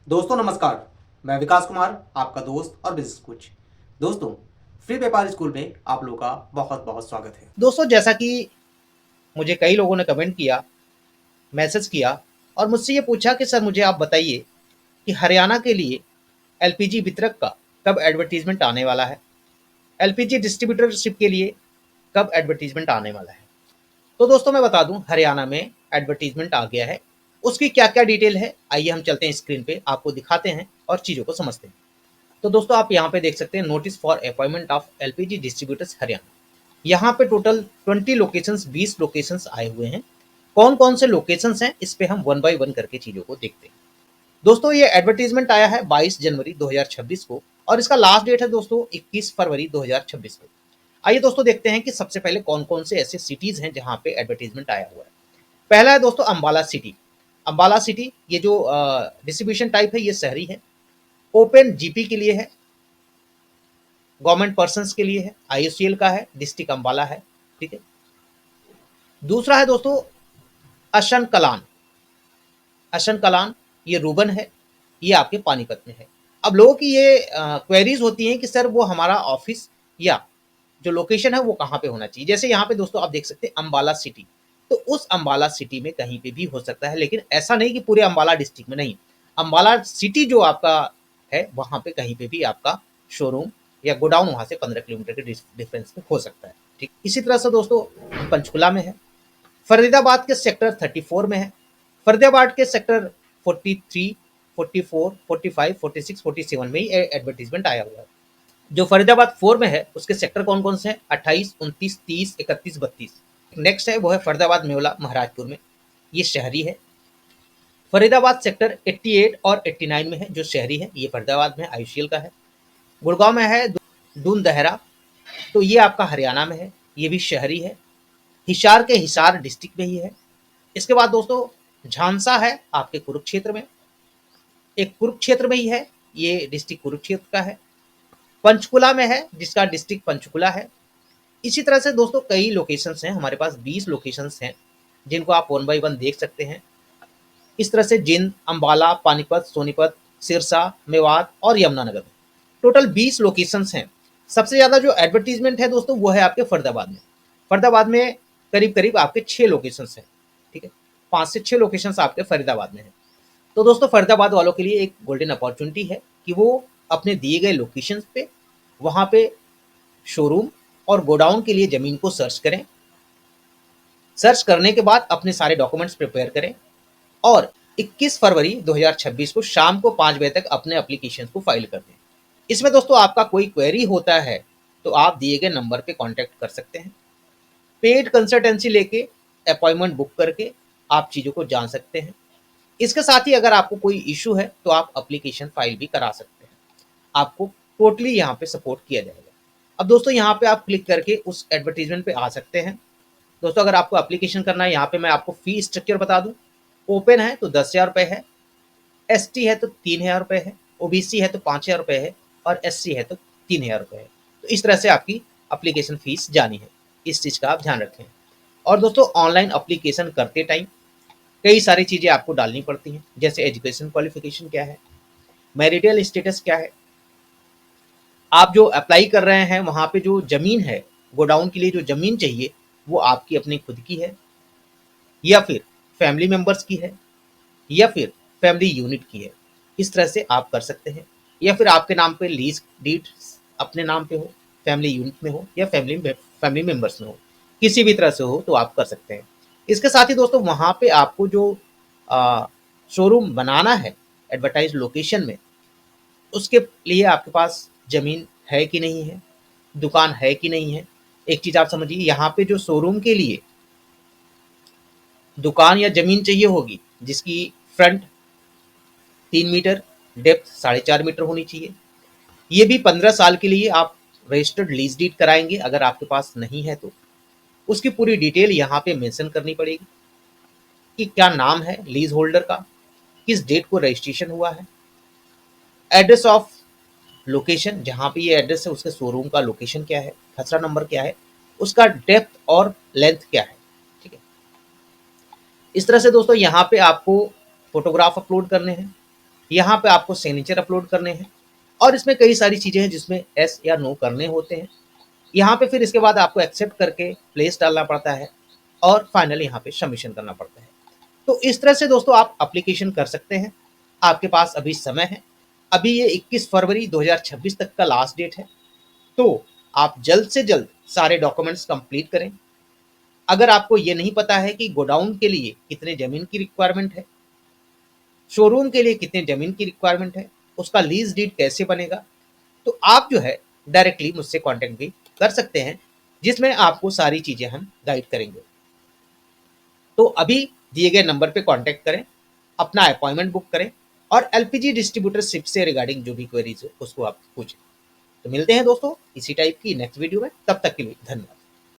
दोस्तों नमस्कार। मैं विकास कुमार, आपका दोस्त और बिजनेस कोच। दोस्तों, फ्री व्यापार स्कूल में आप लोगों का बहुत बहुत स्वागत है। दोस्तों, जैसा कि मुझे कई लोगों ने कमेंट किया, मैसेज किया और मुझसे ये पूछा कि सर मुझे आप बताइए कि हरियाणा के लिए एलपीजी वितरक का कब एडवर्टाइज़मेंट आने वाला है? एलपीजी डिस्ट्रीब्यूटरशिप के लिए कब एडवर्टाइज़मेंट आने वाला है? तो दोस्तों मैं बता दूं, हरियाणा में एडवर्टाइज़मेंट आ गया है। उसकी क्या-क्या डिटेल है, आइए हम चलते हैं स्क्रीन पे, आपको दिखाते हैं और चीज़ों को समझते हैं। तो दोस्तों आप यहाँ पे देख सकते हैं notice for appointment of LPG distributors Haryana. यहाँ पे टोटल 20 लोकेशंस 20 लोकेशंस आए हुए हैं। कौन-कौन से लोकेशंस हैं, इस पे हम वन बाय वन करके चीज़ों को देखते हैं। दोस्तों ये एडवर्टाइजमेंट आया है 22 जनवरी 2026 को और इसका लास्ट डेट है दोस्तों 21 फरवरी 2026 को। आइए दोस्तों देखते हैं कि सबसे पहले कौन-कौन से ऐसे सिटीज़ हैं जहाँ पे एडवर्टाइजमेंट आया हुआ है। पहला है दोस्तों अम्बाला सिटी। अम्बाला सिटी ये जो डिस्ट्रीब्यूशन टाइप है ये शहरी है। ओपन जीपी के लिए है, गवर्नमेंट पर्सन्स के लिए है, आईओसीएल का है, डिस्ट्रिक्ट अम्बाला है। ठीक है। दूसरा है दोस्तों अशन कलान। अशन कलान ये रूबन है, ये आपके पानीपत में है। अब लोगों की ये क्वेरीज होती हैं कि सर वो हमारा ऑफिस या जो लोकेशन है वो कहाँ पे होना चाहिए। जैसे यहाँ पे दोस्तों आप देख सकते हैं अम्बाला सिटी, तो उस अम्बाला सिटी में कहीं पे भी हो सकता है, लेकिन ऐसा नहीं कि पूरे अम्बाला डिस्ट्रिक्ट में नहीं। अम्बाला सिटी जो आपका है वहाँ पे कहीं पे भी आपका शोरूम या गोडाउन वहाँ से 15 किलोमीटर के डिफरेंस में हो सकता है। ठीक, इसी तरह से दोस्तों पंचकुला में है, फरीदाबाद के सेक्टर 34 में है, फरीदाबाद के सेक्टर 43, 44, 45, 46, 47 में ही एडवर्टीजमेंट आया हुआ है। जो फरीदाबाद 4 में है उसके सेक्टर कौन कौन से हैं? 28, 29, 30, 31, 32। नेक्स्ट है वो है फरीदाबाद मेवला महाराजपुर में, ये शहरी है। फरीदाबाद सेक्टर 88 और 89 में है जो शहरी है, ये फरीदाबाद में आईसीएल का है। गुड़गांव में है दून दहरा, तो ये आपका हरियाणा में है, ये भी शहरी है। हिसार के हिसार डिस्ट्रिक्ट में ही है। इसके बाद दोस्तों झांसा है आपके कुरुक्षेत्र में, एक कुरुक्षेत्र में ही है, ये डिस्ट्रिक्ट कुरुक्षेत्र का है। पंचकुला में है जिसका डिस्ट्रिक्ट पंचकुला है। इसी तरह से दोस्तों कई लोकेशंस हैं, हमारे पास 20 लोकेशंस हैं जिनको आप वन बाय वन देख सकते हैं। इस तरह से जिंद, अंबाला, पानीपत, सोनीपत, सिरसा, मेवात और यमुनानगर में टोटल 20 लोकेशंस हैं। सबसे ज़्यादा जो एडवर्टीजमेंट है दोस्तों वो है आपके फरीदाबाद में। फरीदाबाद में करीब करीब आपके 6 लोकेशंस हैं। ठीक है, 5 से 6 लोकेशंस आपके फरीदाबाद में हैं। तो दोस्तों फरीदाबाद वालों के लिए एक गोल्डन अपॉर्चुनिटी है कि वो अपने दिए गए लोकेशंस पे वहाँ पे शोरूम और गोडाउन के लिए ज़मीन को सर्च करें। सर्च करने के बाद अपने सारे डॉक्यूमेंट्स प्रिपेयर करें और 21 फरवरी 2026 को शाम को 5 बजे तक अपने एप्लीकेशन को फाइल कर दें। इसमें दोस्तों आपका कोई क्वेरी होता है तो आप दिए गए नंबर पे कांटेक्ट कर सकते हैं। पेड कंसल्टेंसी लेके अपॉइंटमेंट बुक करके आप चीज़ों को जान सकते हैं। इसके साथ ही अगर आपको कोई इशू है तो आप एप्लीकेशन फाइल भी करा सकते हैं। आपको टोटली यहाँ पे सपोर्ट किया जाएगा। अब दोस्तों यहाँ पे आप क्लिक करके उस एडवर्टीजमेंट पे आ सकते हैं। दोस्तों अगर आपको एप्लीकेशन करना है, यहाँ पे मैं आपको फी स्ट्रक्चर बता दूं। ओपन है तो 10,000 रुपये है, एसटी है तो 3,000 रुपये है, ओबीसी है तो 5,000 रुपये है और एससी है तो 3,000 रुपये है। तो इस तरह से आपकी एप्लीकेशन फीस जानी है, इस चीज़ का आप ध्यान रखें। और दोस्तों ऑनलाइन एप्लीकेशन करते टाइम कई सारी चीज़ें आपको डालनी पड़ती हैं, जैसे एजुकेशन क्वालिफिकेशन क्या है, मैरिटल स्टेटस क्या है, आप जो अप्लाई कर रहे हैं वहाँ पे जो ज़मीन है, गोडाउन के लिए जो ज़मीन चाहिए वो आपकी अपनी खुद की है या फिर फैमिली मेंबर्स की है या फिर फैमिली यूनिट की है। इस तरह से आप कर सकते हैं, या फिर आपके नाम पे लीज डीड अपने नाम पे हो, फैमिली यूनिट में हो या फैमिली मेंबर्स में हो, किसी भी तरह से हो तो आप कर सकते हैं। इसके साथ ही दोस्तों वहाँ पे आपको जो शोरूम बनाना है एडवर्टाइज लोकेशन में, उसके लिए आपके पास ज़मीन है कि नहीं है, दुकान है कि नहीं है। एक चीज़ आप समझिए, यहाँ पे जो शोरूम के लिए दुकान या ज़मीन चाहिए होगी जिसकी फ्रंट 3 मीटर, डेप्थ 4.5 मीटर होनी चाहिए। ये भी 15 साल के लिए आप रजिस्टर्ड लीज डीड कराएंगे, अगर आपके पास नहीं है तो उसकी पूरी डिटेल यहाँ पे मेंशन करनी पड़ेगी कि क्या नाम है लीज होल्डर का, किस डेट को रजिस्ट्रेशन हुआ है, एड्रेस ऑफ लोकेशन जहाँ पे ये एड्रेस है उसके शोरूम का लोकेशन क्या है, खसरा नंबर क्या है, उसका डेप्थ और लेंथ क्या है। ठीक है, इस तरह से दोस्तों यहाँ पे आपको फोटोग्राफ अपलोड करने हैं, यहाँ पे आपको सिग्नेचर अपलोड करने हैं और इसमें कई सारी चीज़ें हैं जिसमें एस या नो करने होते हैं। यहाँ पे फिर इसके बाद आपको एक्सेप्ट करके प्लेस डालना पड़ता है और फाइनली यहाँ पे सबमिशन करना पड़ता है। तो इस तरह से दोस्तों आप एप्लीकेशन कर सकते हैं। आपके पास अभी समय है, अभी ये 21 फरवरी 2026 तक का लास्ट डेट है। तो आप जल्द से जल्द सारे डॉक्यूमेंट्स कंप्लीट करें। अगर आपको ये नहीं पता है कि गोडाउन के लिए कितने ज़मीन की रिक्वायरमेंट है, शोरूम के लिए कितने ज़मीन की रिक्वायरमेंट है, उसका लीज डीड कैसे बनेगा, तो आप जो है डायरेक्टली मुझसे कॉन्टैक्ट भी कर सकते हैं, जिसमें आपको सारी चीज़ें हम गाइड करेंगे। तो अभी दिए गए नंबर पे कांटेक्ट करें, अपना अपॉइंटमेंट बुक करें और एलपीजी डिस्ट्रीब्यूटरशिप से रिगार्डिंग जो भी क्वेरीज हो उसको आप पूछें। तो मिलते हैं दोस्तों इसी टाइप की नेक्स्ट वीडियो में, तब तक के लिए धन्यवाद।